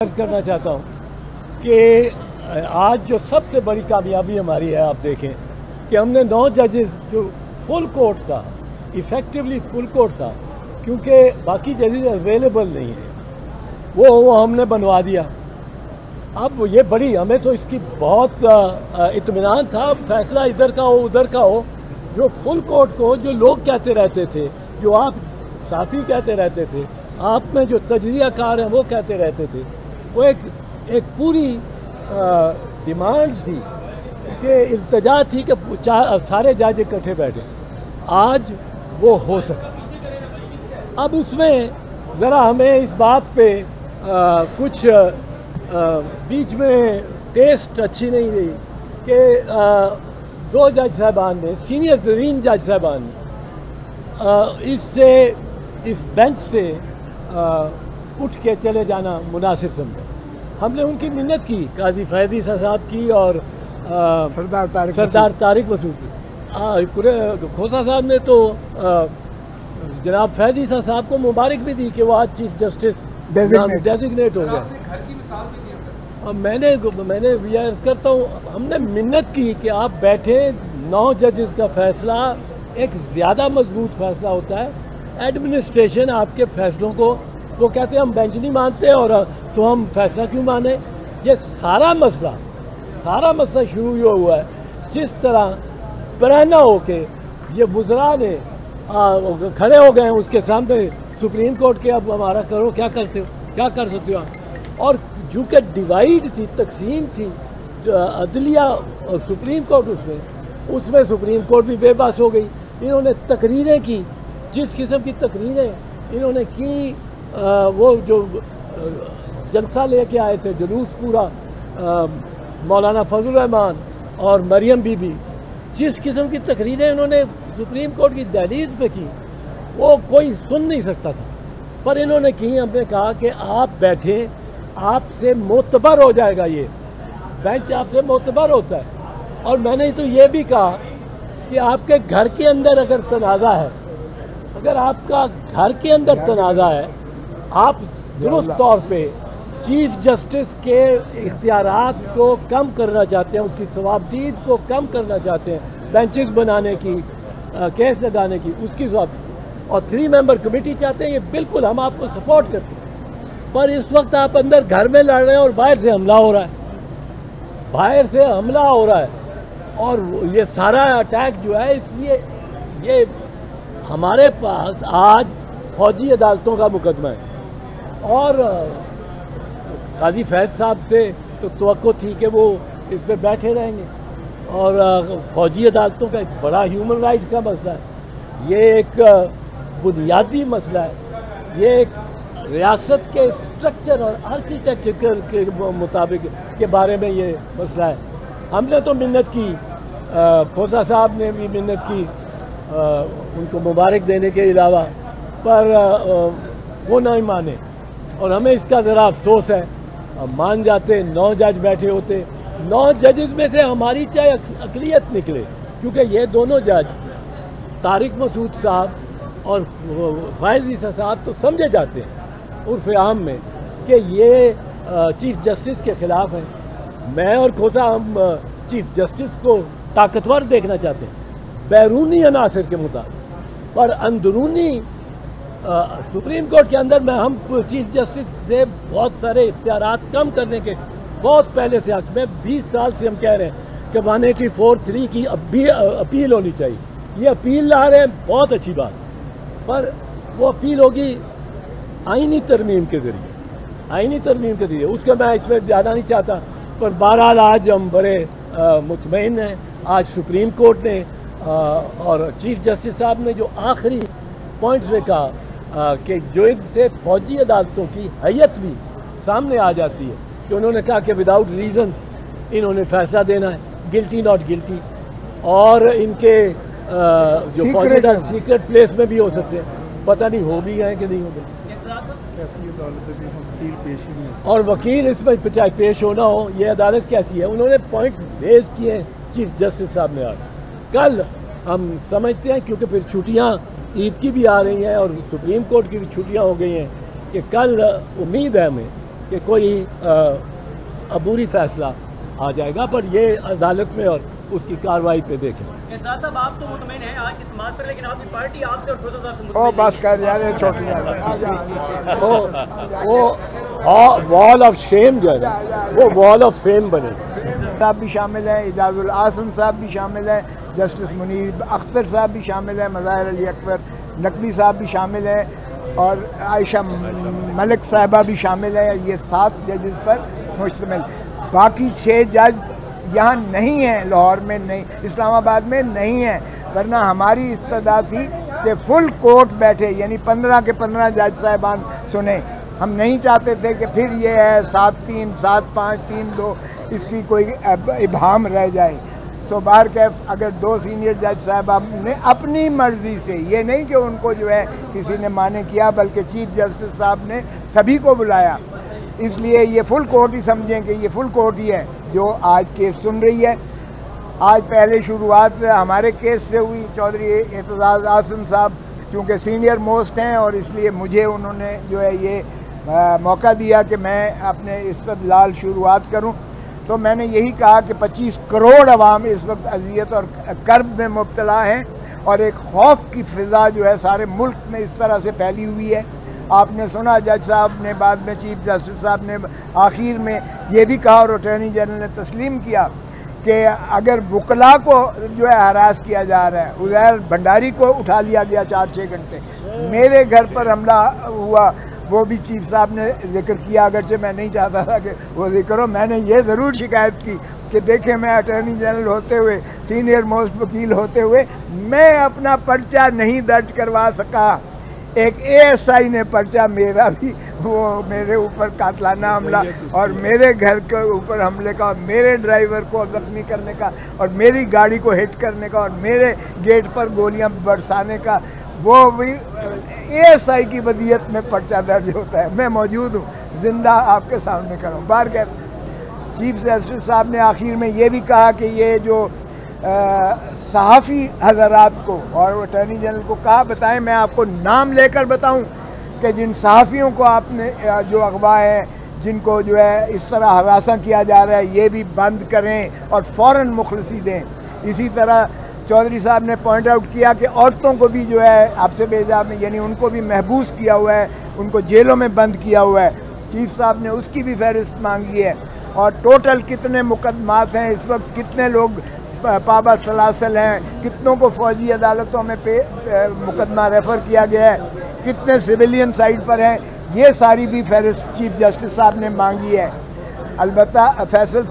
کرنا چاہتا ہوں کہ آج جو سب سے بڑی کامیابی ہماری ہے، آپ دیکھیں کہ ہم نے 9 ججز جو فل کورٹ تھا، ایفیکٹولی فل کورٹ تھا، کیونکہ باقی ججز اویلیبل نہیں ہیں، وہ ہم نے بنوا دیا۔ اب یہ بڑی ہمیں تو اس کی بہت اطمینان تھا، فیصلہ ادھر کا ہو ادھر کا ہو، جو فل کورٹ کو جو لوگ کہتے رہتے تھے، جو آپ صحافی کہتے رہتے تھے، آپ میں جو تجزیہ کار ہیں وہ کہتے رہتے تھے، وہ ایک پوری ڈیمانڈ تھی کہ التجا تھی کہ سارے جج اکٹھے بیٹھے۔ آج وہ ہو سکا۔ اب اس میں ذرا ہمیں اس بات پہ کچھ بیچ میں ٹیسٹ اچھی نہیں رہی کہ 2 جج صاحبان نے، سینئر ترین جج صاحبان نے اس بینچ سے اٹھ کے چلے جانا مناسب سمجھا۔ ہم نے ان کی منت کی، قاضی فیضی صاحب کی اور سردار طارق مسعود کی۔ کھوسہ صاحب نے تو جناب فیضی صاحب کو مبارک بھی دی کہ وہ آج چیف جسٹس ڈیزگنیٹ ہو گئے۔ میں نے عرض کرتا ہوں، ہم نے منت کی کہ آپ بیٹھیں، 9 ججز کا فیصلہ ایک زیادہ مضبوط فیصلہ ہوتا ہے۔ ایڈمنسٹریشن آپ کے فیصلوں کو، وہ کہتے ہیں ہم بینچ نہیں مانتے اور تو ہم فیصلہ کیوں مانیں۔ یہ سارا مسئلہ شروع یہ ہوا ہے جس طرح برہنہ ہو کے یہ وزراء نے کھڑے ہو گئے ہیں اس کے سامنے سپریم کورٹ کے، اب ہمارا کرو، کیا کر سکتے ہو آپ۔ اور چونکہ ڈیوائیڈ تھی، تقسیم تھی عدلیہ اور سپریم کورٹ، اس میں سپریم کورٹ بھی بے بس ہو گئی۔ انہوں نے تقریریں کی، جس قسم کی تقریریں انہوں نے کی، وہ جو جلسہ لے کے آئے تھے، جلوس پورا مولانا فضل الرحمان اور مریم بی بی، جس قسم کی تقریریں انہوں نے سپریم کورٹ کی دہلیز پہ کی، وہ کوئی سن نہیں سکتا تھا، پر انہوں نے کی۔ ہم نے کہا کہ آپ بیٹھیں، آپ سے معتبر ہو جائے گا، یہ بینچ آپ سے معتبر ہوتا ہے۔ اور میں نے تو یہ بھی کہا کہ آپ کے گھر کے اندر اگر تنازع ہے، اگر آپ کا گھر کے اندر تنازع ہے، آپ درست طور پہ چیف جسٹس کے اختیارات کو کم کرنا چاہتے ہیں، اس کی ثوابدید کو کم کرنا چاہتے ہیں، بینچز بنانے کی، کیس لگانے کی، اس کی ثوابدید، اور 3 ممبر کمیٹی چاہتے ہیں، یہ بالکل ہم آپ کو سپورٹ کرتے ہیں۔ پر اس وقت آپ اندر گھر میں لڑ رہے ہیں اور باہر سے حملہ ہو رہا ہے، اور یہ سارا اٹیک جو ہے، اس لیے یہ ہمارے پاس آج فوجی عدالتوں کا مقدمہ ہے، اور قاضی فیض صاحب سے تو توقع تھی کہ وہ اس پہ بیٹھے رہیں گے، اور فوجی عدالتوں کا ایک بڑا ہیومن رائٹس کا مسئلہ ہے، یہ ایک بنیادی مسئلہ ہے، یہ ایک ریاست کے اسٹرکچر اور آرکیٹیکچر کے مطابق کے بارے میں یہ مسئلہ ہے۔ ہم نے تو منت کی، کھوسہ صاحب نے بھی منت کی ان کو مبارک دینے کے علاوہ، پر وہ نہیں مانے، اور ہمیں اس کا ذرا افسوس ہے۔ مان جاتے، 9 جج بیٹھے ہوتے، 9 ججز میں سے ہماری چاہے اقلیت نکلے، کیونکہ یہ دونوں جج طارق مسعود صاحب اور فیضی صاحب تو سمجھے جاتے ہیں عرف عام میں کہ یہ چیف جسٹس کے خلاف ہیں۔ میں اور کھوسہ ہم چیف جسٹس کو طاقتور دیکھنا چاہتے ہیں بیرونی عناصر کے مطابق، پر اندرونی سپریم کورٹ کے اندر میں ہم چیف جسٹس سے بہت سارے اختیارات کم کرنے کے بہت پہلے سے حق میں 20 سال سے ہم کہہ رہے ہیں کہ 184(3) کی اپیل ہونی چاہیے۔ یہ اپیل لا رہے ہیں، بہت اچھی بات، پر وہ اپیل ہوگی آئینی ترمیم کے ذریعے، اس کا میں اس میں زیادہ نہیں چاہتا، پر بہرحال آج ہم بڑے مطمئن ہیں۔ آج سپریم کورٹ نے اور چیف جسٹس صاحب نے جو آخری پوائنٹس میں کہا کہ جو ان سے فوجی عدالتوں کی حیت بھی سامنے آ جاتی ہے، کہ انہوں نے کہا کہ وداؤٹ ریزن انہوں نے فیصلہ دینا ہے، گلٹی ناٹ گلٹی، اور ان کے جو فوجی سیکرٹ پلیس میں بھی ہو سکتے ہیں، پتہ نہیں ہو بھی گئے کہ نہیں ہو گئے، اور وکیل اس میں چاہے پیش ہونا ہو، یہ عدالت کیسی ہے۔ انہوں نے پوائنٹس ریز کیے ہیں چیف جسٹس صاحب نے آج۔ کل ہم سمجھتے ہیں، کیونکہ پھر چھٹیاں عید کی بھی آ رہی ہیں اور سپریم کورٹ کی بھی چھٹیاں ہو گئی ہیں، کہ کل امید ہے ہمیں کہ کوئی عبوری فیصلہ آ جائے گا، پر یہ عدالت میں اور اس کی کارروائی پہ دیکھیں۔ اعتزاز صاحب آپ تو مطمئن ہیں آج کی سماعت پر، لیکن آپ کی پارٹی آپ سے اور فیصل صاحب سے مطمئن نہیں بس کر یار چھوٹی وہ وال آف شیم جو ہے وہ وال آف فیم بنے صاحب بھی شامل ہیں، اعجاز العاصم صاحب بھی شامل ہیں، جسٹس منیر اختر صاحب بھی شامل ہیں، مظاہر علی اکبر نقوی صاحب بھی شامل ہیں اور عائشہ ملک صاحبہ بھی شامل ہیں۔ یہ 7 ججز پر مشتمل، باقی 6 جج یہاں نہیں ہیں، لاہور میں نہیں، اسلام آباد میں نہیں ہیں، ورنہ ہماری استدعا تھی کہ فل کورٹ بیٹھے، یعنی 15 کے 15 جج صاحبان سنیں۔ ہم نہیں چاہتے تھے کہ پھر یہ ہے 7-3 7-5 3-2 اس کی کوئی ابہام رہ جائے۔ تو بہرکیف اگر 2 سینئر جج صاحبان نے اپنی مرضی سے، یہ نہیں کہ ان کو جو ہے کسی نے مانے کیا، بلکہ چیف جسٹس صاحب نے سبھی کو بلایا، اس لیے یہ فل کورٹ ہی سمجھیں کہ یہ فل کورٹ ہی ہے جو آج کیس سن رہی ہے۔ آج پہلے شروعات ہمارے کیس سے ہوئی، چودھری اعتزاز عاصم صاحب چونکہ سینئر موسٹ ہیں اور اس لیے مجھے انہوں نے جو ہے یہ موقع دیا کہ میں اپنے استدلال شروعات کروں، تو میں نے یہی کہا کہ 25 کروڑ عوام اس وقت اذیت اور کرب میں مبتلا ہیں اور ایک خوف کی فضا جو ہے سارے ملک میں اس طرح سے پھیلی ہوئی ہے۔ آپ نے سنا جج صاحب نے بعد میں چیف جسٹس صاحب نے آخر میں یہ بھی کہا اور اٹارنی جنرل نے تسلیم کیا کہ اگر وکلاء کو جو ہے ہراس کیا جا رہا ہے، عزیر بھنڈاری کو اٹھا لیا گیا 4-6 گھنٹے، میرے گھر پر حملہ ہوا، وہ بھی چیف صاحب نے ذکر کیا، اگرچہ میں نہیں چاہتا تھا کہ وہ ذکر ہو۔ میں نے یہ ضرور شکایت کی کہ دیکھیں میں اٹارنی جنرل ہوتے ہوئے، سینئر موسٹ وکیل ہوتے ہوئے میں اپنا پرچہ نہیں درج کروا سکا، ایک ASI نے پرچہ میرا بھی، وہ میرے اوپر قاتلانہ حملہ اور میرے گھر کے اوپر حملے کا اور میرے ڈرائیور کو زخمی کرنے کا اور میری گاڑی کو ہٹ کرنے کا اور میرے گیٹ پر گولیاں برسانے کا، وہ بھی ASI کی ودیت میں پرچہ درج ہوتا ہے۔ میں موجود ہوں، زندہ آپ کے سامنے کھڑا ہوں۔ بہرکیف چیف جسٹس صاحب نے آخر میں یہ بھی کہا کہ یہ جو صحافی حضرات کو اور اٹارنی جنرل کو کہا بتائیں، میں آپ کو نام لے کر بتاؤں کہ جن صحافیوں کو آپ نے جو اغوا ہے، جن کو جو ہے اس طرح ہراساں کیا جا رہا ہے، یہ بھی بند کریں اور فوراً مخلصی دیں۔ اسی طرح چودھری صاحب نے پوائنٹ آؤٹ کیا کہ عورتوں کو بھی جو ہے آپ سے بھیجا میں، یعنی ان کو بھی محبوس کیا ہوا ہے، ان کو جیلوں میں بند کیا ہوا ہے، چیف صاحب نے اس کی بھی فہرست مانگی ہے، اور ٹوٹل کتنے مقدمات ہیں اس وقت، کتنے لوگ پابہ سلاسل ہیں، کتنوں کو فوجی عدالتوں میں مقدمہ ریفر کیا گیا ہے، کتنے سویلین سائڈ پر ہیں، یہ ساری بھی فہرست چیف جسٹس صاحب نے مانگی ہے۔ البتہ فیصل